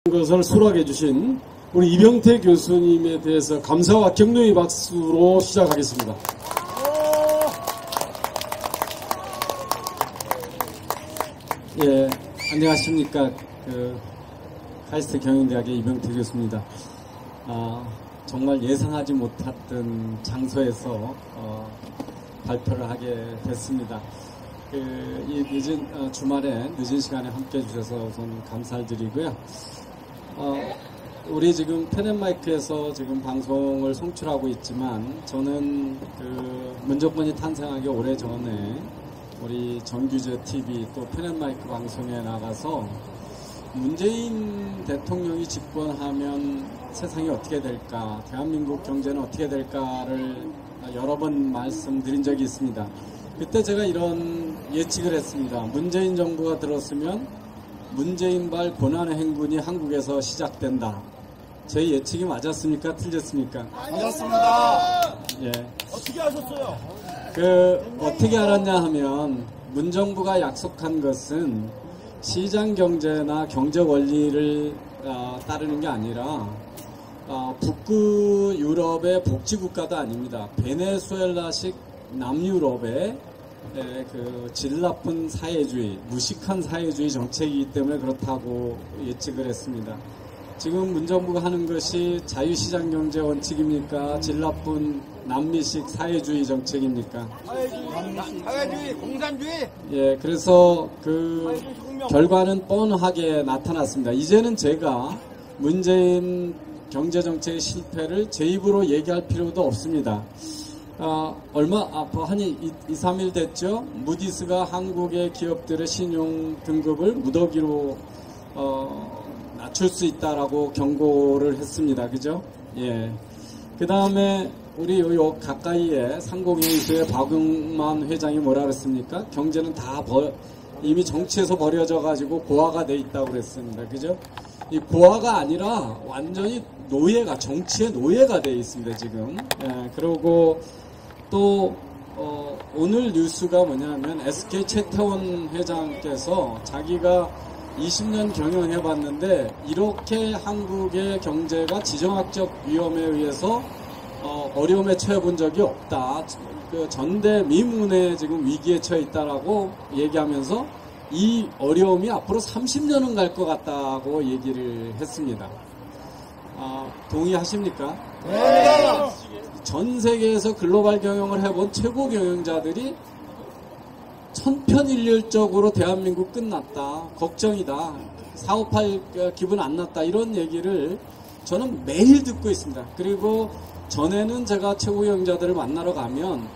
것을 수락해 주신 우리 이병태 교수님에 대해서 감사와 격려의 박수로 시작하겠습니다. 예, 안녕하십니까. 카이스트 경영대학의 이병태 교수입니다. 정말 예상하지 못했던 장소에서 발표를 하게 됐습니다. 이 늦은 주말에 늦은 시간에 함께 해주셔서 우선 감사를 드리고요. 우리 지금 펜앤마이크에서 지금 방송을 송출하고 있지만 저는 문정권이 탄생하기 오래전에 우리 정규제 TV 또 펜앤마이크 방송에 나가서 문재인 대통령이 집권하면 세상이 어떻게 될까, 대한민국 경제는 어떻게 될까를 여러 번 말씀드린 적이 있습니다. 그때 제가 이런 예측을 했습니다. 문재인 정부가 들었으면 문재인발 고난의 행군이 한국에서 시작된다. 제 예측이 맞았습니까? 틀렸습니까? 맞았습니다. 예. 어떻게 하셨어요? 어떻게 알았냐 하면 문정부가 약속한 것은 시장 경제나 경제 원리를 따르는 게 아니라 북구 유럽의 복지국가도 아닙니다. 베네수엘라식 남유럽의 질 나쁜 사회주의, 무식한 사회주의 정책이기 때문에 그렇다고 예측을 했습니다. 지금 문정부가 하는 것이 자유시장 경제 원칙입니까? 질 나쁜 남미식 사회주의 정책입니까? 사회주의, 공산주의. 예, 그래서 결과는 뻔하게 나타났습니다. 이제는 제가 문재인 경제정책의 실패를 제 입으로 얘기할 필요도 없습니다. 한 2, 3일 됐죠? 무디스가 한국의 기업들의 신용 등급을 무더기로 낮출 수 있다라고 경고를 했습니다. 그죠? 예. 그 다음에 우리 요 가까이에 상공회의소의 박용만 회장이 뭐라 그랬습니까? 경제는 다 이미 정치에서 버려져 가지고 고아가 돼 있다고 그랬습니다. 그죠? 이 고아가 아니라 완전히 정치의 노예가 돼 있습니다, 지금. 예. 그리고 또 오늘 뉴스가 뭐냐면 SK 최태원 회장께서 자기가 20년 경영해봤는데 이렇게 한국의 경제가 지정학적 위험에 의해서 어려움에 처해 본 적이 없다. 전대미문의 지금 위기에 처해 있다라고 얘기하면서 이 어려움이 앞으로 30년은 갈 것 같다고 얘기를 했습니다. 동의하십니까? 네. 전 세계에서 글로벌 경영을 해본 최고 경영자들이 천편일률적으로 대한민국 끝났다, 걱정이다, 사업할 기분 안 났다, 이런 얘기를 저는 매일 듣고 있습니다. 그리고 전에는 제가 최고 경영자들을 만나러 가면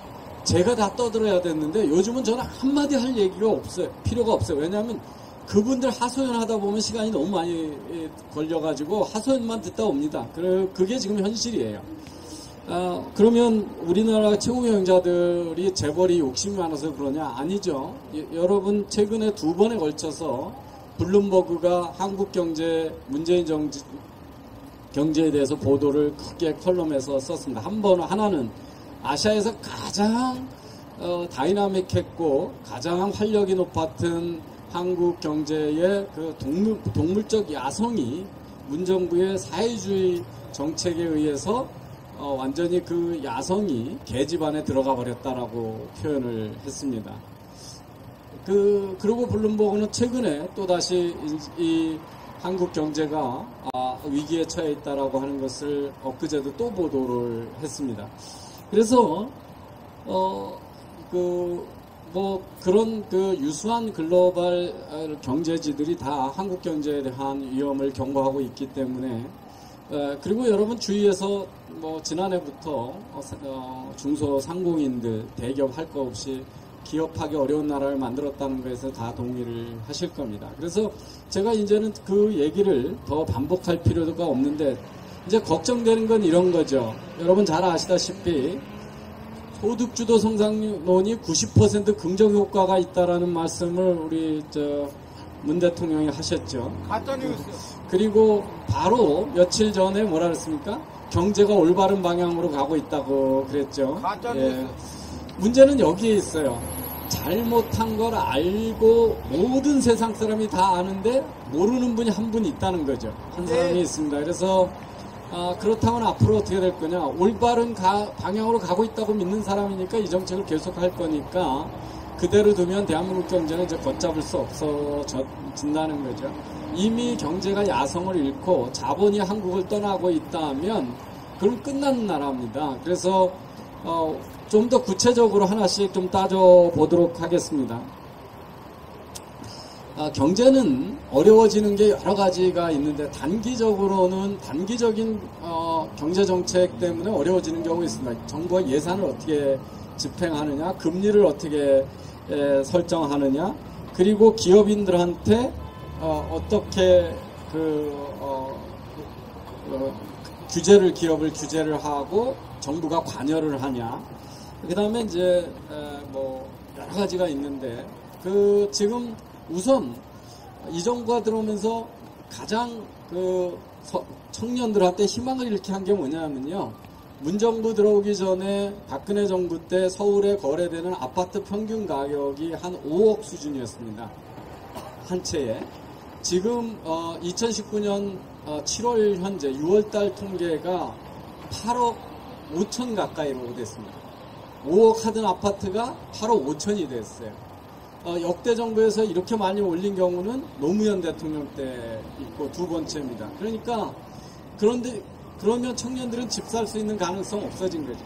제가 다 떠들어야 됐는데 요즘은 저는 한마디 할 얘기가 없어요. 필요가 없어요. 왜냐하면 그분들 하소연 하다 보면 시간이 너무 많이 걸려가지고 하소연만 듣다 옵니다. 그게 지금 현실이에요. 그러면 우리나라 최고 경영자들이 재벌이 욕심이 많아서 그러냐? 아니죠. 여러분, 최근에 2번에 걸쳐서 블룸버그가 한국 경제, 문재인 경제에 대해서 보도를 크게 컬럼에서 썼습니다. 하나는 아시아에서 가장 다이나믹했고 가장 활력이 높았던 한국 경제의 동물적 야성이 문정부의 사회주의 정책에 의해서 완전히 그 야성이 계집안에 들어가 버렸다라고 표현을 했습니다. 그리고 블룸버그는 최근에 또다시 이 한국 경제가 위기에 처해 있다라고 하는 것을 엊그제도 또 보도를 했습니다. 그래서 그런 유수한 글로벌 경제지들이 다 한국 경제에 대한 위험을 경고하고 있기 때문에 그리고 여러분 주위에서 지난해부터 중소상공인들 대기업 할 거 없이 기업하기 어려운 나라를 만들었다는 것에서 다 동의를 하실 겁니다. 그래서 제가 이제는 그 얘기를 더 반복할 필요가 없는데 이제 걱정되는 건 이런 거죠. 여러분 잘 아시다시피 소득주도 성장론이 90% 긍정효과가 있다라는 말씀을 우리 문 대통령이 하셨죠. 가짜뉴스. 그리고 바로 며칠 전에 뭐라 그랬습니까? 경제가 올바른 방향으로 가고 있다고 그랬죠. 가짜뉴스. 예. 문제는 여기에 있어요. 잘못한 걸 알고 모든 세상 사람이 다 아는데 모르는 분이 한 분 있다는 거죠. 한 사람이 있습니다. 그래서 그렇다면 앞으로 어떻게 될 거냐. 올바른 방향으로 가고 있다고 믿는 사람이니까 이 정책을 계속할 거니까 그대로 두면 대한민국 경제는 이제 걷잡을 수 없어진다는 거죠. 이미 경제가 야성을 잃고 자본이 한국을 떠나고 있다면 그럼 끝나는 나라입니다. 그래서 좀 더 구체적으로 하나씩 좀 따져보도록 하겠습니다. 경제는 어려워지는 게 여러 가지가 있는데 단기적인 경제정책 때문에 어려워지는 경우가 있습니다. 정부가 예산을 어떻게 집행하느냐, 금리를 어떻게 설정하느냐, 그리고 기업인들한테 어떻게 기업을 규제를 하고 정부가 관여를 하냐. 그 다음에 이제 뭐 여러 가지가 있는데 지금 우선 이 정부가 들어오면서 가장 청년들한테 희망을 잃게 한 게 뭐냐면요. 문정부 들어오기 전에 박근혜 정부 때 서울에 거래되는 아파트 평균 가격이 한 5억 수준이었습니다. 한 채에. 지금 2019년 7월 현재 6월달 통계가 8억 5천 가까이로 됐습니다. 5억 하던 아파트가 8억 5천이 됐어요. 역대 정부에서 이렇게 많이 올린 경우는 노무현 대통령 때 있고 두 번째입니다. 그러면 청년들은 집 살 수 있는 가능성 없어진 거죠.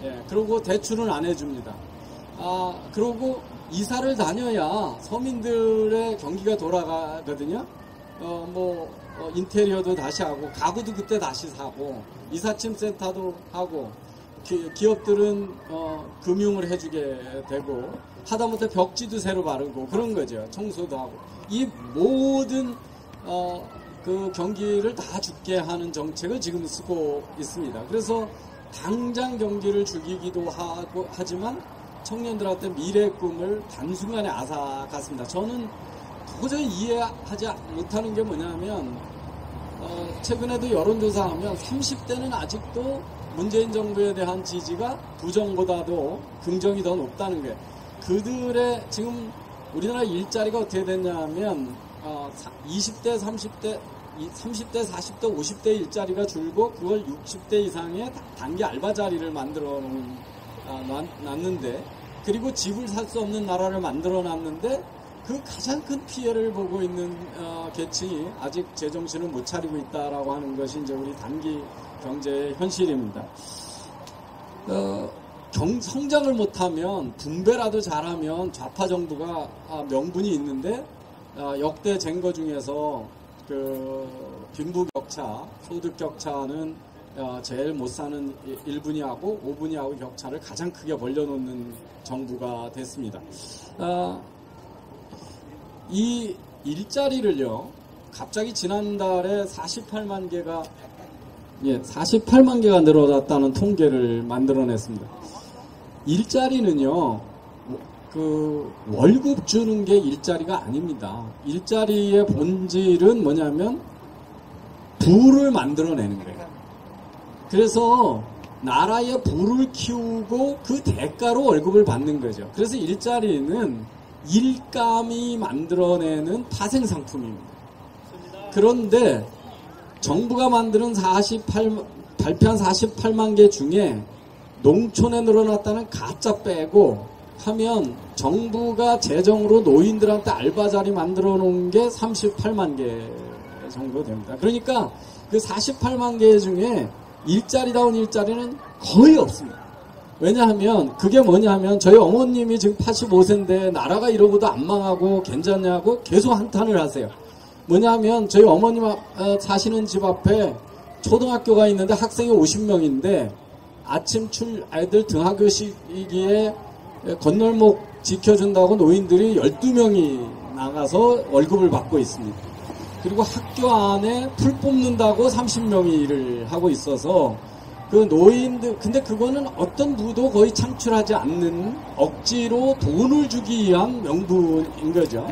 예, 그리고 대출은 안 해줍니다. 그리고 이사를 다녀야 서민들의 경기가 돌아가거든요. 인테리어도 다시 하고, 가구도 그때 다시 사고, 이삿짐 센터도 하고, 기업들은 금융을 해주게 되고, 하다못해 벽지도 새로 바르고 그런 거죠. 청소도 하고. 이 모든 경기를 다 죽게 하는 정책을 지금 쓰고 있습니다. 그래서 당장 경기를 죽이기도 하지만 청년들한테 미래의 꿈을 단순간에 앗아갔습니다. 저는 도저히 이해하지 못하는 게 뭐냐면 최근에도 여론조사하면 30대는 아직도 문재인 정부에 대한 지지가 부정보다도 긍정이 더 높다는 거예요. 그들의 지금 우리나라 일자리가 어떻게 됐냐면 20대, 30대, 40대, 50대 일자리가 줄고 그걸 60대 이상의 단기 알바 자리를 놨는데, 그리고 집을 살 수 없는 나라를 만들어 놨는데 그 가장 큰 피해를 보고 있는 계층이 아직 제정신을 못 차리고 있다라고 하는 것이 이제 우리 단기 경제의 현실입니다. 성장을 못하면 분배라도 잘하면 좌파 정부가 명분이 있는데 역대 쟁거 중에서 빈부격차, 소득격차는 제일 못 사는 1분위하고 5분위하고 격차를 가장 크게 벌려놓는 정부가 됐습니다. 이 일자리를요, 갑자기 지난달에 48만 개가 늘어났다는 통계를 만들어냈습니다. 일자리는요, 월급 주는 게 일자리가 아닙니다. 일자리의 본질은 뭐냐면 부를 만들어내는 거예요. 그래서 나라의 부를 키우고 그 대가로 월급을 받는 거죠. 그래서 일자리는 일감이 만들어내는 파생상품입니다. 그런데 정부가 만드는 발표한 48만 개 중에 농촌에 늘어났다는 가짜 빼고 하면 정부가 재정으로 노인들한테 알바 자리 만들어 놓은 게 38만 개 정도 됩니다. 그러니까 그 48만 개 중에 일자리다운 일자리는 거의 없습니다. 왜냐하면 그게 뭐냐면 저희 어머님이 지금 85세인데 나라가 이러고도 안 망하고 괜찮냐고 계속 한탄을 하세요. 뭐냐면 저희 어머님 사시는 집 앞에 초등학교가 있는데 학생이 50명인데 아침 애들 등하교 시기에 건널목 지켜준다고 노인들이 12명이 나가서 월급을 받고 있습니다. 그리고 학교 안에 풀 뽑는다고 30명이 일을 하고 있어서 그 노인들, 근데 그거는 어떤 부도 거의 창출하지 않는 억지로 돈을 주기 위한 명분인 거죠.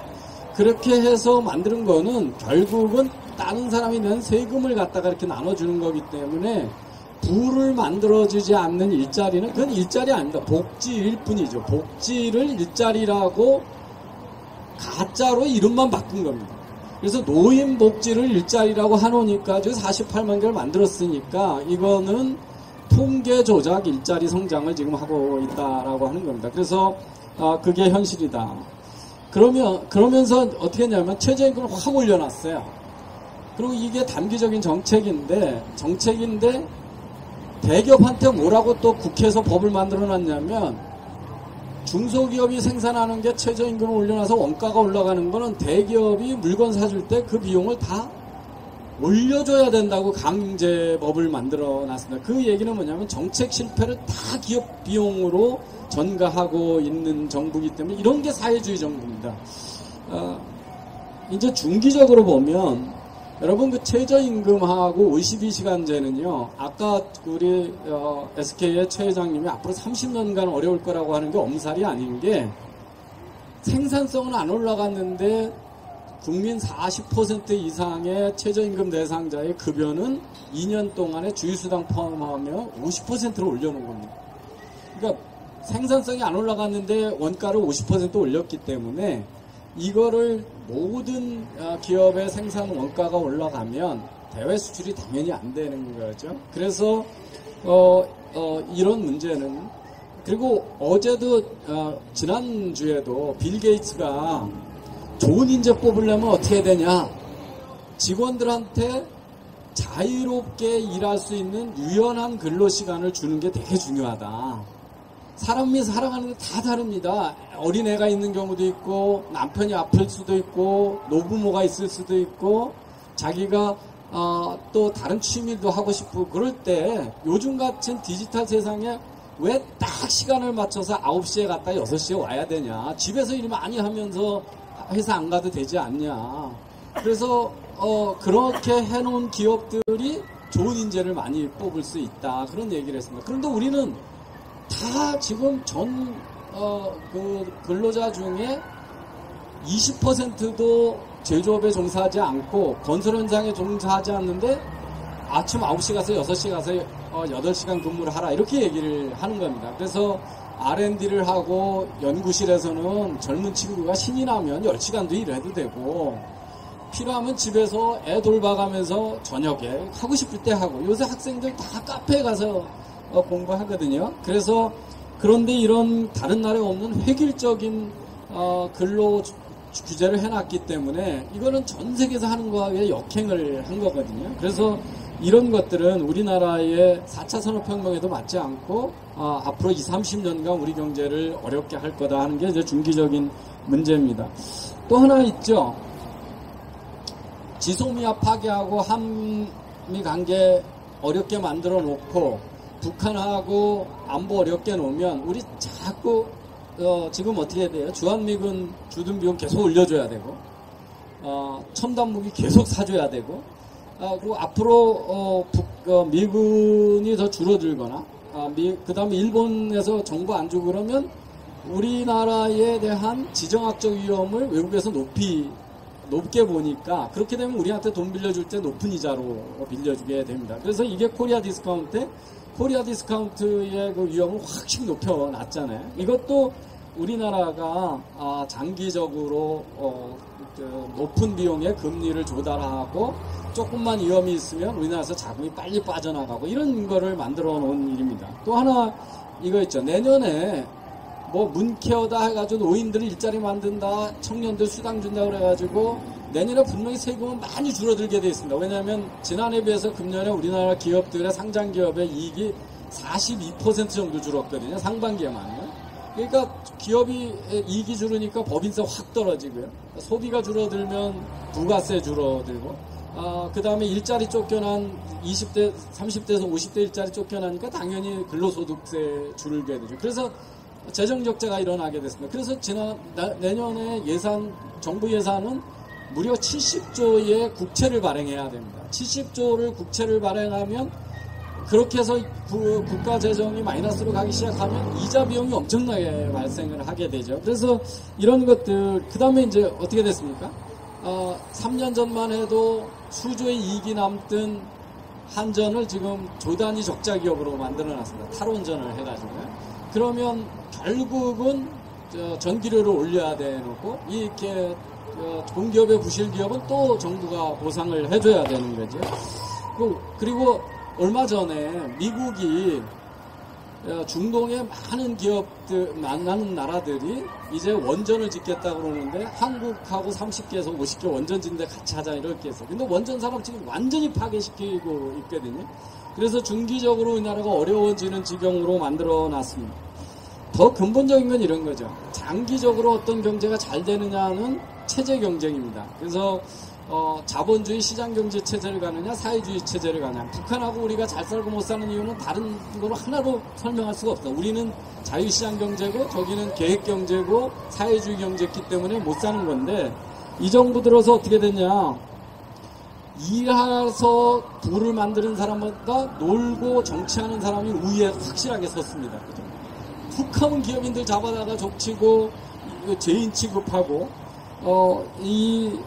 그렇게 해서 만드는 거는 결국은 다른 사람이 낸 세금을 갖다가 이렇게 나눠주는 거기 때문에 부를 만들어주지 않는 일자리는 그건 일자리 아닙니다. 복지일 뿐이죠. 복지를 일자리라고 가짜로 이름만 바꾼 겁니다. 그래서 노인복지를 일자리라고 하노니까 48만 개를 만들었으니까 이거는 통계 조작 일자리 성장을 지금 하고 있다라고 하는 겁니다. 그래서 그게 현실이다. 그러면서 어떻게 했냐면 최저임금을 확 올려놨어요. 그리고 이게 단기적인 정책인데 대기업한테 뭐라고 또 국회에서 법을 만들어놨냐면 중소기업이 생산하는 게 최저임금을 올려놔서 원가가 올라가는 거는 대기업이 물건 사줄 때 그 비용을 다 올려줘야 된다고 강제법을 만들어놨습니다. 그 얘기는 뭐냐면 정책 실패를 다 기업 비용으로 전가하고 있는 정부이기 때문에 이런 게 사회주의 정부입니다. 이제 중기적으로 보면 여러분 그 최저임금하고 52시간제는요. 아까 우리 SK의 최 회장님이 앞으로 30년간 어려울 거라고 하는 게 엄살이 아닌 게 생산성은 안 올라갔는데 국민 40% 이상의 최저임금 대상자의 급여는 2년 동안에 주휴수당 포함하면 50%를 올려놓은 겁니다. 그러니까 생산성이 안 올라갔는데 원가를 50% 올렸기 때문에 이거를 모든 기업의 생산 원가가 올라가면 대외 수출이 당연히 안 되는 거죠. 그래서 이런 문제는 그리고 어제도 지난주에도 빌 게이츠가 좋은 인재 뽑으려면 어떻게 해야 되냐? 직원들한테 자유롭게 일할 수 있는 유연한 근로시간을 주는 게 되게 중요하다. 사람이 살아가는 게 다 다릅니다. 어린애가 있는 경우도 있고 남편이 아플 수도 있고 노부모가 있을 수도 있고 자기가 또 다른 취미도 하고 싶고 그럴 때 요즘 같은 디지털 세상에 왜 딱 시간을 맞춰서 9시에 갔다 6시에 와야 되냐. 집에서 일 많이 하면서 회사 안 가도 되지 않냐. 그래서 그렇게 해놓은 기업들이 좋은 인재를 많이 뽑을 수 있다. 그런 얘기를 했습니다. 그런데 우리는 다 지금 그 근로자 중에 20%도 제조업에 종사하지 않고 건설 현장에 종사하지 않는데 아침 9시 가서 6시 가서 8시간 근무를 하라 이렇게 얘기를 하는 겁니다. 그래서 R&D를 하고 연구실에서는 젊은 친구가 신이 나면 10시간도 일해도 되고 필요하면 집에서 애 돌봐가면서 저녁에 하고 싶을 때 하고 요새 학생들 다 카페에 가서 공부하거든요. 그래서 그런데 이런 다른 나라에 없는 획일적인 근로 규제를 해놨기 때문에 이거는 전 세계에서 하는 거에 역행을 한 거거든요. 그래서 이런 것들은 우리나라의 4차 산업혁명에도 맞지 않고 앞으로 30년간 우리 경제를 어렵게 할 거다 하는 게 이제 중기적인 문제입니다. 또 하나 있죠. 지소미아 파괴하고 한미 관계 어렵게 만들어 놓고 북한하고 안보 어렵게 놓으면 우리 자꾸 지금 어떻게 해야 돼요? 주한미군 주둔 비용 계속 올려줘야 되고 첨단 무기 계속 사줘야 되고 그리고 앞으로 미군이 더 줄어들거나 그 다음에 일본에서 정부 안 주고 그러면 우리나라에 대한 지정학적 위험을 외국에서 높게 보니까 그렇게 되면 우리한테 돈 빌려줄 때 높은 이자로 빌려주게 됩니다. 그래서 이게 코리아 디스카운트의 그 위험을 확실히 높여놨잖아요. 이것도 우리나라가 장기적으로 높은 비용의 금리를 조달하고 조금만 위험이 있으면 우리나라에서 자금이 빨리 빠져나가고 이런 거를 만들어 놓은 일입니다. 또 하나 이거 있죠. 내년에 뭐 문케어다 해가지고 노인들 일자리 만든다, 청년들 수당 준다 그래가지고 내년에 분명히 세금은 많이 줄어들게 돼 있습니다. 왜냐하면 지난해에 비해서 금년에 우리나라 기업들의 상장 기업의 이익이 42% 정도 줄었거든요. 상반기에만요. 그러니까 기업이 이익이 줄으니까 법인세 확 떨어지고요. 소비가 줄어들면 부가세 줄어들고 그 다음에 일자리 쫓겨난 20대, 30대에서 50대 일자리 쫓겨나니까 당연히 근로소득세 줄게 되죠. 그래서 재정적자가 일어나게 됐습니다. 그래서 내년에 정부 예산은 무려 70조의 국채를 발행해야 됩니다. 70조를 국채를 발행하면 그렇게 해서 국가 재정이 마이너스로 가기 시작하면 이자 비용이 엄청나게 발생을 하게 되죠. 그래서 이런 것들, 그 다음에 이제 어떻게 됐습니까? 3년 전만 해도 수조의 이익이 남던 한전을 지금 조단위 적자 기업으로 만들어놨습니다. 탈원전을 해가지고요. 그러면 결국은 전기료를 올려야 되놓고 이렇게 공기업의 부실 기업은 또 정부가 보상을 해줘야 되는 거죠. 그리고 얼마 전에 미국이 중동의 많은 기업들, 많은 나라들이 이제 원전을 짓겠다고 그러는데 한국하고 30개에서 50개 원전 짓는데 같이 하자 이렇게 해서. 근데 원전 산업 지금 완전히 파괴시키고 있거든요. 그래서 중기적으로 우리나라가 어려워지는 지경으로 만들어 놨습니다. 더 근본적인 건 이런 거죠. 장기적으로 어떤 경제가 잘 되느냐는 체제 경쟁입니다. 그래서 자본주의 시장경제 체제를 가느냐 사회주의 체제를 가느냐. 북한하고 우리가 잘 살고 못 사는 이유는 다른 거로 하나도 설명할 수가 없다. 우리는 자유시장경제고 저기는 계획경제고 사회주의 경제였기 때문에 못 사는 건데 이 정부 들어서 어떻게 됐냐. 일해서 부를 만드는 사람보다 놀고 정치하는 사람이 우위에 확실하게 섰습니다. 툭 하면 기업인들 잡아다가 족치고 죄인 취급하고 이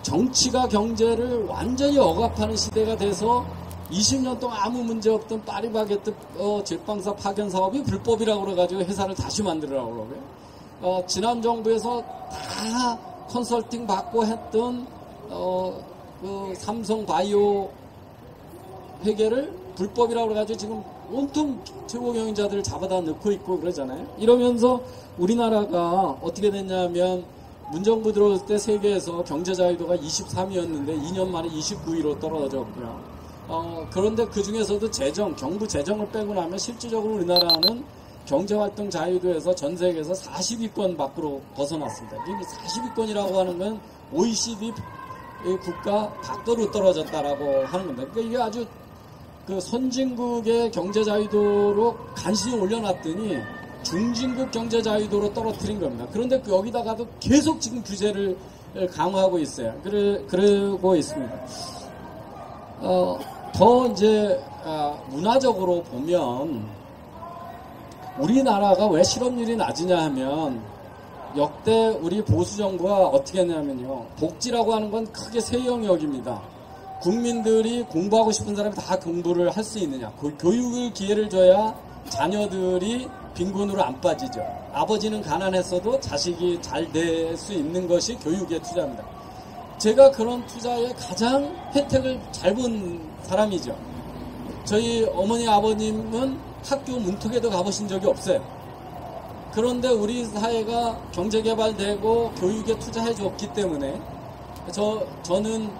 정치가 경제를 완전히 억압하는 시대가 돼서 20년 동안 아무 문제 없던 파리바게뜨 제빵사 파견 사업이 불법이라고 그래가지고 회사를 다시 만들으라고 그러고요. 지난 정부에서 다 컨설팅 받고 했던 그 삼성 바이오 회계를 불법이라고 그래가지고 지금 온통 최고 경영자들을 잡아다 넣고 있고 그러잖아요. 이러면서 우리나라가 어떻게 됐냐면 문정부 들어올 때 세계에서 경제 자유도가 23위였는데 2년 만에 29위로 떨어졌고요. 그런데 그 중에서도 정부 재정을 빼고 나면 실질적으로 우리나라는 경제활동 자유도에서 전 세계에서 40위권 밖으로 벗어났습니다. 이 40위권이라고 하는 건 OECD 국가 밖으로 떨어졌다라고 하는 겁니다. 그러니까 이게 아주 그 선진국의 경제 자유도로 간신히 올려놨더니 중진국 경제 자유도로 떨어뜨린 겁니다. 그런데 여기다가도 계속 지금 규제를 강화하고 있어요. 그러고 있습니다. 더 이제 문화적으로 보면 우리나라가 왜 실업률이 낮으냐 하면 역대 우리 보수 정부가 어떻게 했냐면요. 복지라고 하는 건 크게 세 영역입니다. 국민들이 공부하고 싶은 사람이 다 공부를 할 수 있느냐. 교육을 기회를 줘야 자녀들이 빈곤으로 안 빠지죠. 아버지는 가난했어도 자식이 잘 될 수 있는 것이 교육에 투자입니다. 제가 그런 투자에 가장 혜택을 잘 본 사람이죠. 저희 어머니 아버님은 학교 문턱에도 가보신 적이 없어요. 그런데 우리 사회가 경제개발되고 교육에 투자해 줬기 때문에 저는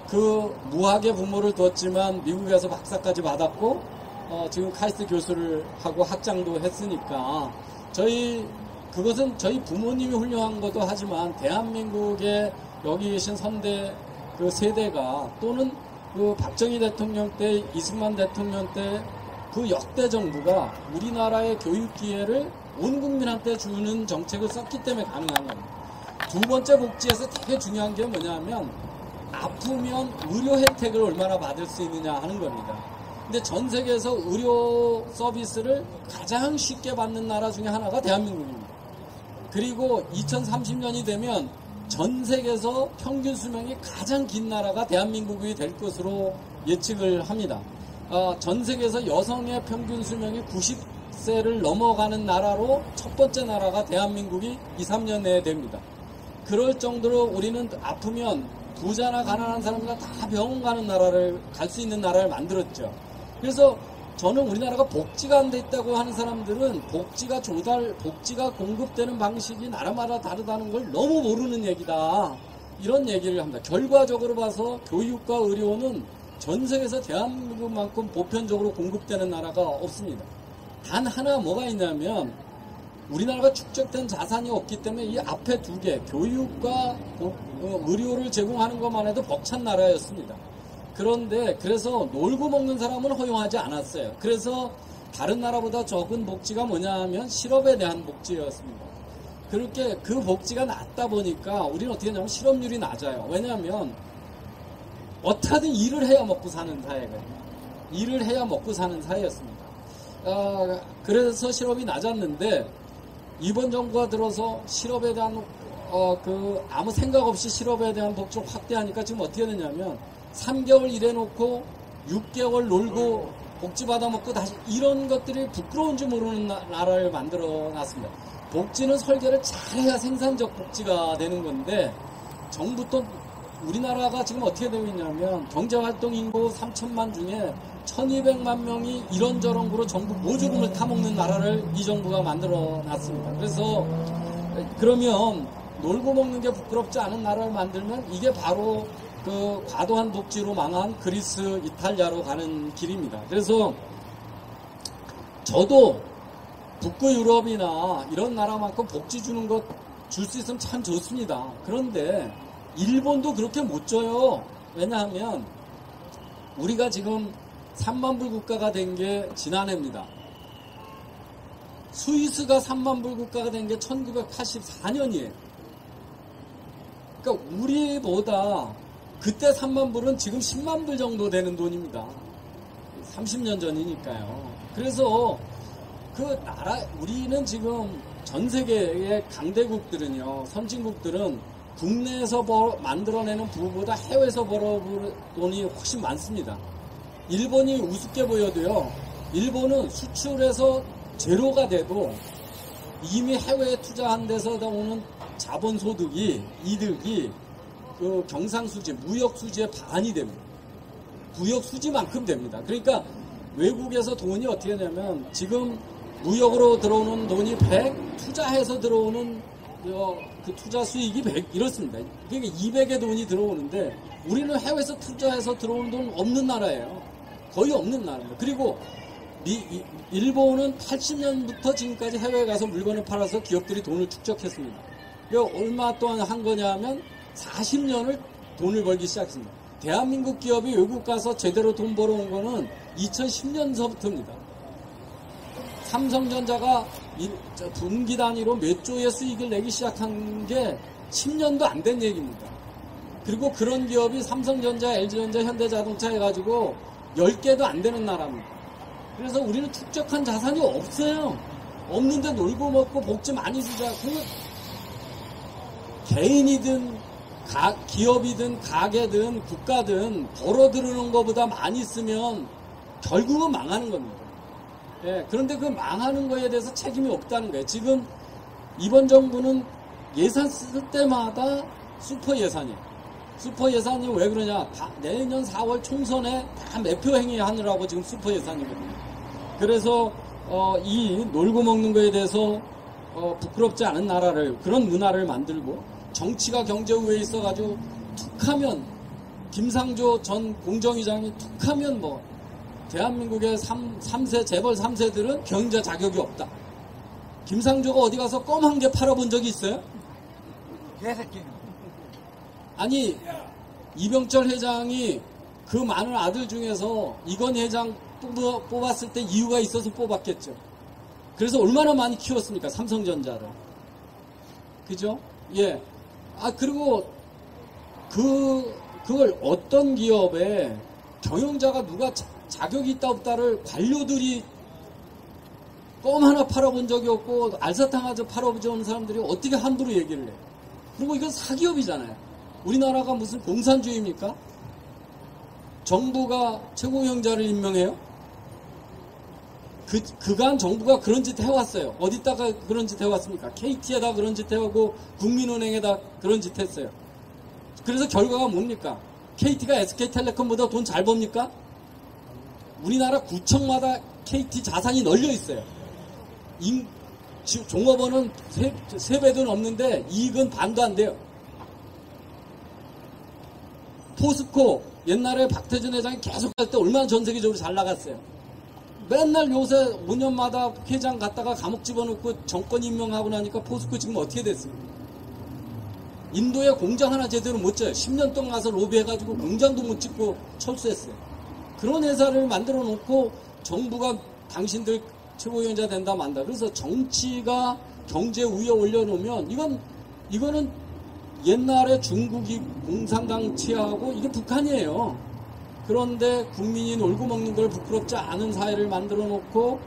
그 무학의 부모를 뒀지만 미국에서 박사까지 받았고 지금 카이스트 교수를 하고 학장도 했으니까 그것은 저희 부모님이 훌륭한 것도 하지만 대한민국의 여기 계신 선대 그 세대가 또는 그 박정희 대통령 때 이승만 대통령 때 그 역대 정부가 우리나라의 교육 기회를 온 국민한테 주는 정책을 썼기 때문에 가능한 겁니다. 두 번째 복지에서 되게 중요한 게 뭐냐면 아프면 의료 혜택을 얼마나 받을 수 있느냐 하는 겁니다. 근데 전 세계에서 의료 서비스를 가장 쉽게 받는 나라 중에 하나가 대한민국입니다. 그리고 2030년이 되면 전 세계에서 평균 수명이 가장 긴 나라가 대한민국이 될 것으로 예측을 합니다. 전 세계에서 여성의 평균 수명이 90세를 넘어가는 나라로 첫 번째 나라가 대한민국이 2, 3년 내에 됩니다. 그럴 정도로 우리는 아프면 부자나 가난한 사람들 다 병원 가는 나라를 갈 수 있는 나라를 만들었죠. 그래서 저는 우리나라가 복지가 안 돼 있다고 하는 사람들은 복지가 공급되는 방식이 나라마다 다르다는 걸 너무 모르는 얘기다. 이런 얘기를 합니다. 결과적으로 봐서 교육과 의료는 전 세계에서 대한민국만큼 보편적으로 공급되는 나라가 없습니다. 단 하나 뭐가 있냐면 우리나라가 축적된 자산이 없기 때문에 이 앞에 두 개, 교육과 의료를 제공하는 것만 해도 벅찬 나라였습니다. 그래서 놀고 먹는 사람은 허용하지 않았어요. 그래서 다른 나라보다 적은 복지가 뭐냐 하면 실업에 대한 복지였습니다. 그렇게 그 복지가 낮다 보니까 우리는 어떻게 하냐면 실업률이 낮아요. 왜냐하면 어떻게든 일을 해야 먹고 사는 사회거든요. 일을 해야 먹고 사는 사회였습니다. 그래서 실업이 낮았는데 이번 정부가 들어서 실업에 대한 아무 생각 없이 실업에 대한 복지를 확대하니까 지금 어떻게 되냐면 3개월 일해놓고 6개월 놀고 복지 받아먹고 다시 이런 것들이 부끄러운지 모르는 나라를 만들어 놨습니다. 복지는 설계를 잘해야 생산적 복지가 되는 건데 정부도 우리나라가 지금 어떻게 되고 있냐면 경제활동 인구 3천만 중에 1200만 명이 이런저런 거로 정부 보조금을 타먹는 나라를 이 정부가 만들어 놨습니다. 그래서 그러면 놀고 먹는 게 부끄럽지 않은 나라를 만들면 이게 바로 그 과도한 복지로 망한 그리스, 이탈리아로 가는 길입니다. 그래서 저도 북부 유럽이나 이런 나라만큼 복지 주는 것 줄 수 있으면 참 좋습니다. 그런데 일본도 그렇게 못 줘요. 왜냐하면 우리가 지금 3만 불 국가가 된 게 지난해입니다. 스위스가 3만 불 국가가 된 게 1984년이에요. 그러니까 우리보다 그때 3만 불은 지금 10만 불 정도 되는 돈입니다. 30년 전이니까요. 그래서 그 나라, 우리는 지금 전 세계의 강대국들은요, 선진국들은 국내에서 만들어내는 부보다 해외에서 벌어보는 돈이 훨씬 많습니다. 일본이 우습게 보여도요, 일본은 수출에서 제로가 돼도 이미 해외에 투자한 데서 오는 자본소득이, 이득이 그 경상수지, 무역수지의 반이 됩니다. 무역수지만큼 됩니다. 그러니까 외국에서 돈이 어떻게 되냐면 지금 무역으로 들어오는 돈이 100, 투자해서 들어오는 그 투자 수익이 100 이렇습니다. 그러니까 200의 돈이 들어오는데 우리는 해외에서 투자해서 들어오는 돈 없는 나라예요. 거의 없는 나라입니다. 그리고 일본은 80년부터 지금까지 해외에 가서 물건을 팔아서 기업들이 돈을 축적했습니다. 얼마 동안 한 거냐면 40년을 돈을 벌기 시작했습니다. 대한민국 기업이 외국 가서 제대로 돈 벌어온 거는 2010년서부터입니다. 삼성전자가 분기 단위로 몇 조의 수익을 내기 시작한 게 10년도 안 된 얘기입니다. 그리고 그런 기업이 삼성전자, LG전자, 현대자동차 해가지고 10개도 안 되는 나라입니다. 그래서 우리는 축적한 자산이 없어요. 없는데 놀고 먹고 복지 많이 주자. 그러면 개인이든 기업이든 가게든 국가든 벌어들이는 것보다 많이 쓰면 결국은 망하는 겁니다. 예, 그런데 그 망하는 거에 대해서 책임이 없다는 거예요. 지금 이번 정부는 예산 쓸 때마다 슈퍼 예산이에요. 슈퍼 예산이 왜 그러냐? 내년 4월 총선에 다 매표 행위하느라고 지금 슈퍼 예산이거든요. 그래서 이 놀고 먹는 거에 대해서 부끄럽지 않은 나라를, 그런 문화를 만들고, 정치가 경제 우위에 있어가지고 툭하면 김상조 전 공정위장이 툭하면 뭐 대한민국의 3세 재벌 3세들은 경제 자격이 없다. 김상조가 어디 가서 껌 한 개 팔아본 적이 있어요? 개새끼. 아니, 이병철 회장이 그 많은 아들 중에서 이건희 회장 뽑았을 때 이유가 있어서 뽑았겠죠. 그래서 얼마나 많이 키웠습니까? 삼성전자를. 그죠? 예. 그리고 그걸 어떤 기업에 경영자가 누가 자격이 있다 없다를 관료들이 껌 하나 팔아본 적이 없고 알사탕 하나 팔아본 사람들이 어떻게 함부로 얘기를 해요? 그리고 이건 사기업이잖아요. 우리나라가 무슨 공산주의입니까? 정부가 최고경자를 임명해요? 그간 정부가 그런 짓 해왔어요. 어디다가 그런 짓 해왔습니까? KT에다 그런 짓 해오고 국민은행에다 그런 짓 했어요. 그래서 결과가 뭡니까? KT가 SK텔레콤보다 돈 잘 법니까? 우리나라 구청마다 KT 자산이 널려 있어요. 종업원은 3배도 넘는데 이익은 반도 안 돼요. 포스코 옛날에 박태준 회장이 계속 할 때 얼마나 전 세계적으로 잘 나갔어요. 맨날 요새 5년마다 회장 갔다가 감옥 집어넣고 정권 임명하고 나니까 포스코 지금 어떻게 됐어요? 인도에 공장 하나 제대로 못 져요. 10년 동안 가서 로비해가지고 공장도 못 짓고 철수했어요. 그런 회사를 만들어 놓고 정부가 당신들 최고위원자 된다 만다. 그래서 정치가 경제 우위에 올려놓으면 이거는 옛날에 중국이 공산당치하고 이게 북한이에요. 그런데 국민이 놀고 먹는 걸 부끄럽지 않은 사회를 만들어 놓고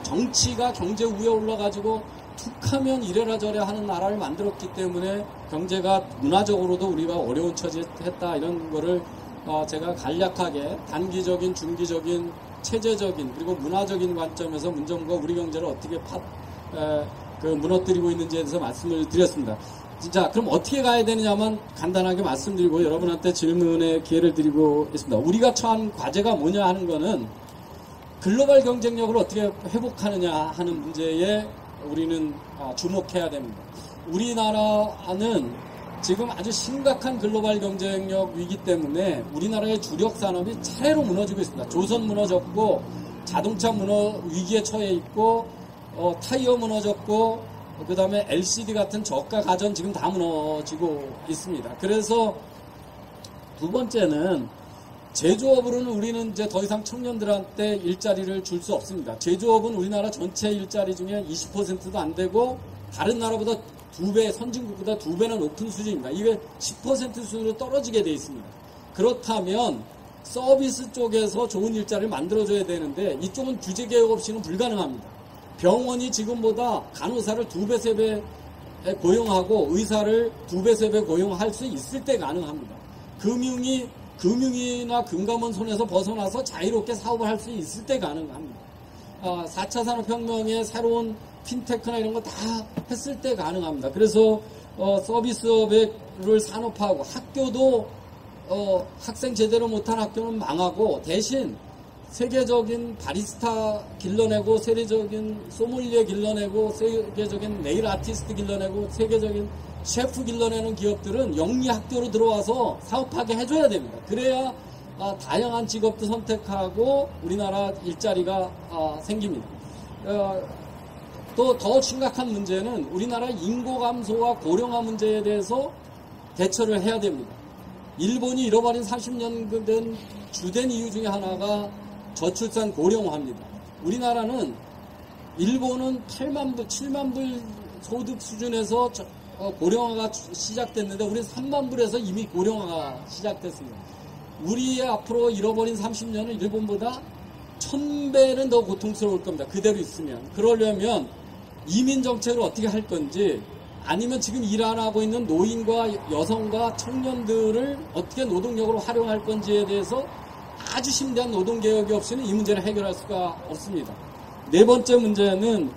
정치가 경제 우위에 올라가지고 툭하면 이래라 저래라 하는 나라를 만들었기 때문에 경제가 문화적으로도 우리가 어려운 처지에 했다 이런 거를 제가 간략하게 단기적인, 중기적인, 체제적인 그리고 문화적인 관점에서 문정부가 우리 경제를 어떻게 무너뜨리고 있는지에 대해서 말씀을 드렸습니다. 자, 그럼 어떻게 가야 되느냐만 간단하게 말씀드리고 여러분한테 질문의 기회를 드리고 있습니다. 우리가 처한 과제가 뭐냐 하는 거는 글로벌 경쟁력을 어떻게 회복하느냐 하는 문제에 우리는 주목해야 됩니다. 우리나라는 지금 아주 심각한 글로벌 경쟁력 위기 때문에 우리나라의 주력 산업이 차례로 무너지고 있습니다. 조선 무너졌고 자동차 위기에 처해 있고 타이어 무너졌고 그 다음에 LCD 같은 저가 가전 지금 다 무너지고 있습니다. 그래서 두 번째는 제조업으로는 우리는 이제 더 이상 청년들한테 일자리를 줄 수 없습니다. 제조업은 우리나라 전체 일자리 중에 20%도 안 되고 다른 나라보다 2배, 선진국보다 2배나 높은 수준입니다. 이게 10% 수준으로 떨어지게 돼 있습니다. 그렇다면 서비스 쪽에서 좋은 일자리를 만들어줘야 되는데 이쪽은 규제개혁 없이는 불가능합니다. 병원이 지금보다 간호사를 2배, 3배 고용하고 의사를 2배, 3배 고용할 수 있을 때 가능합니다. 금융이나 금감원 손에서 벗어나서 자유롭게 사업을 할 수 있을 때 가능합니다. 4차 산업혁명의 새로운 핀테크나 이런 거 다 했을 때 가능합니다. 그래서 서비스업을 산업화하고 학교도 학생 제대로 못한 학교는 망하고 대신 세계적인 바리스타 길러내고 세계적인 소믈리에 길러내고 세계적인 네일 아티스트 길러내고 세계적인 셰프 길러내는 기업들은 영리 학교로 들어와서 사업하게 해줘야 됩니다. 그래야 다양한 직업도 선택하고 우리나라 일자리가 생깁니다. 또 더 심각한 문제는 우리나라 인구 감소와 고령화 문제에 대해서 대처를 해야 됩니다. 일본이 잃어버린 30년 된 주된 이유 중에 하나가 저출산 고령화입니다. 우리나라는 일본은 8만 불, 7만 불 소득 수준에서 고령화가 시작됐는데 우리는 3만 불에서 이미 고령화가 시작됐습니다. 우리의 앞으로 잃어버린 30년은 일본보다 1000배는 더 고통스러울 겁니다. 그대로 있으면. 그러려면 이민 정책을 어떻게 할 건지 아니면 지금 일 안 하고 있는 노인과 여성과 청년들을 어떻게 노동력으로 활용할 건지에 대해서 아주 심대한 노동개혁이 없이는 이 문제를 해결할 수가 없습니다. 네 번째 문제는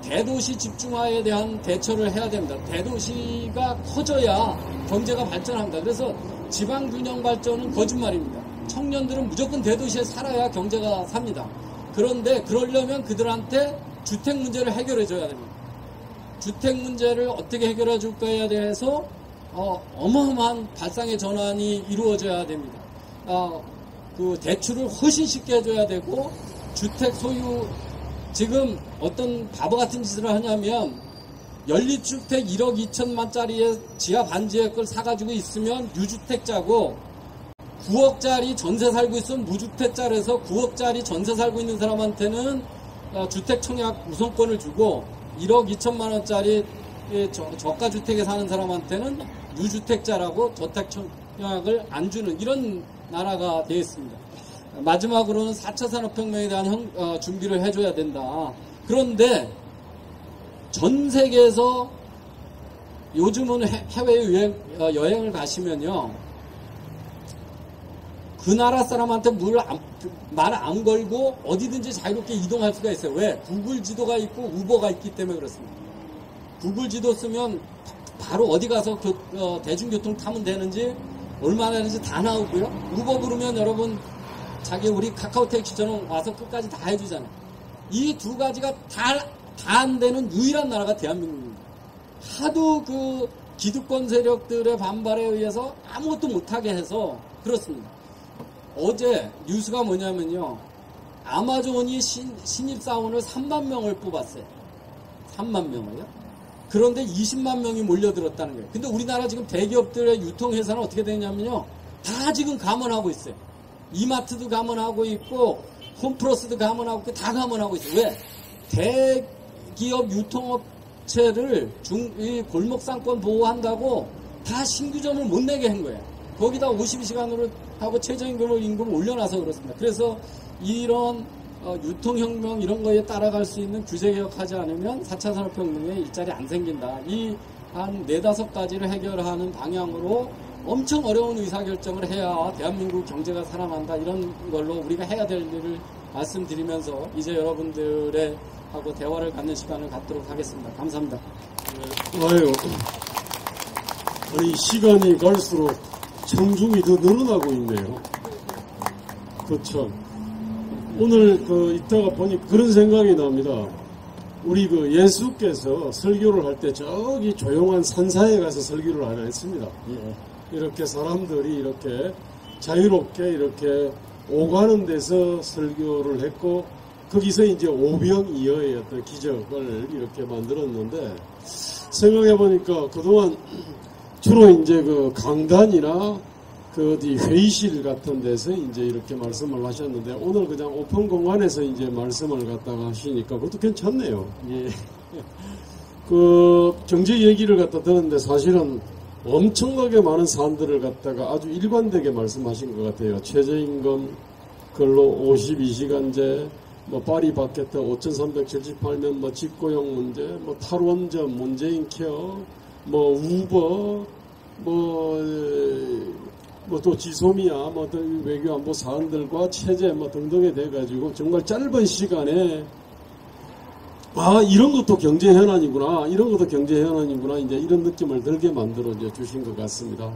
대도시 집중화에 대한 대처를 해야 됩니다. 대도시가 커져야 경제가 발전합니다. 그래서 지방균형 발전은 거짓말입니다. 청년들은 무조건 대도시에 살아야 경제가 삽니다. 그런데 그러려면 그들한테 주택 문제를 해결해 줘야 됩니다. 주택 문제를 어떻게 해결해 줄까에 대해서 어마어마한 발상의 전환이 이루어져야 됩니다. 대출을 훨씬 쉽게 해줘야 되고 주택 소유 지금 어떤 바보 같은 짓을 하냐면 연립주택 1억 2천만짜리의 지하 반지의 걸 사가지고 있으면 유주택자고 9억짜리 전세 살고 있으면 무주택자라서 9억짜리 전세 살고 있는 사람한테는 주택 청약 우선권을 주고 1억 2천만 원짜리 저가주택에 사는 사람한테는 유주택자라고 저택 청약을 안 주는 이런 나라가 되어 있습니다. 마지막으로는 4차 산업혁명에 대한 준비를 해줘야 된다. 그런데 전 세계에서 요즘은 해외 여행을 가시면요. 그 나라 사람한테 말 안 걸고 어디든지 자유롭게 이동할 수가 있어요. 왜? 구글 지도가 있고 우버가 있기 때문에 그렇습니다. 구글 지도 쓰면 바로 어디 가서 대중교통 타면 되는지 얼마나 되는지 다 나오고요. 우버 부르면 여러분 우리 카카오 택시처럼 와서 끝까지 다 해주잖아요. 이 두 가지가 다 안 되는 유일한 나라가 대한민국입니다. 하도 기득권 세력들의 반발에 의해서 아무것도 못하게 해서 그렇습니다. 어제 뉴스가 뭐냐면요. 아마존이 신입사원을 3만 명을 뽑았어요. 3만 명을요? 그런데 20만 명이 몰려들었다는 거예요. 근데 우리나라 지금 대기업들의 유통회사는 어떻게 되냐면요. 다 지금 감원하고 있어요. 이마트도 감원하고 있고 홈플러스도 감원하고 있고 다 감원하고 있어요. 왜? 대기업 유통업체를 이 골목상권 보호한다고 다 신규점을 못 내게 한 거예요. 거기다 52시간으로 하고 최저임금을 올려놔서 그렇습니다. 그래서 이런 유통혁명 이런 거에 따라갈 수 있는 규제개혁하지 않으면 4차 산업혁명에 일자리 안 생긴다. 이 한 4-5가지를 해결하는 방향으로 엄청 어려운 의사결정을 해야 대한민국 경제가 살아난다. 이런 걸로 우리가 해야 될 일을 말씀드리면서 이제 여러분들의 하고 대화를 갖는 시간을 갖도록 하겠습니다. 감사합니다. 아유, 아니 시간이 갈수록 청중이 더 늘어나고 있네요. 그렇죠. 오늘 이따가 보니 그런 생각이 납니다. 우리 예수께서 설교를 할 때 저기 조용한 산사에 가서 설교를 하나 했습니다. 이렇게 사람들이 이렇게 자유롭게 이렇게 오가는 데서 설교를 했고 거기서 이제 오병이어의 어떤 기적을 이렇게 만들었는데 생각해 보니까 그동안 주로 이제 강단이나 어디 회의실 같은 데서 이제 이렇게 말씀을 하셨는데 오늘 그냥 오픈 공간에서 이제 말씀을 갖다가 하시니까 그것도 괜찮네요. 예. 경제 얘기를 갖다 듣는데 사실은 엄청나게 많은 사안들을 갖다가 아주 일관되게 말씀하신 것 같아요. 최저임금, 근로 52시간제, 파리 바게트 5,378명, 직고용 문제, 탈원전, 문재인 케어, 우버, 또 지소미아, 외교 안보 사안들과 체제, 등등에 대해가지고 정말 짧은 시간에, 이런 것도 경제 현안이구나, 이런 것도 경제 현안이구나, 이제 이런 느낌을 들게 만들어 주신 것 같습니다.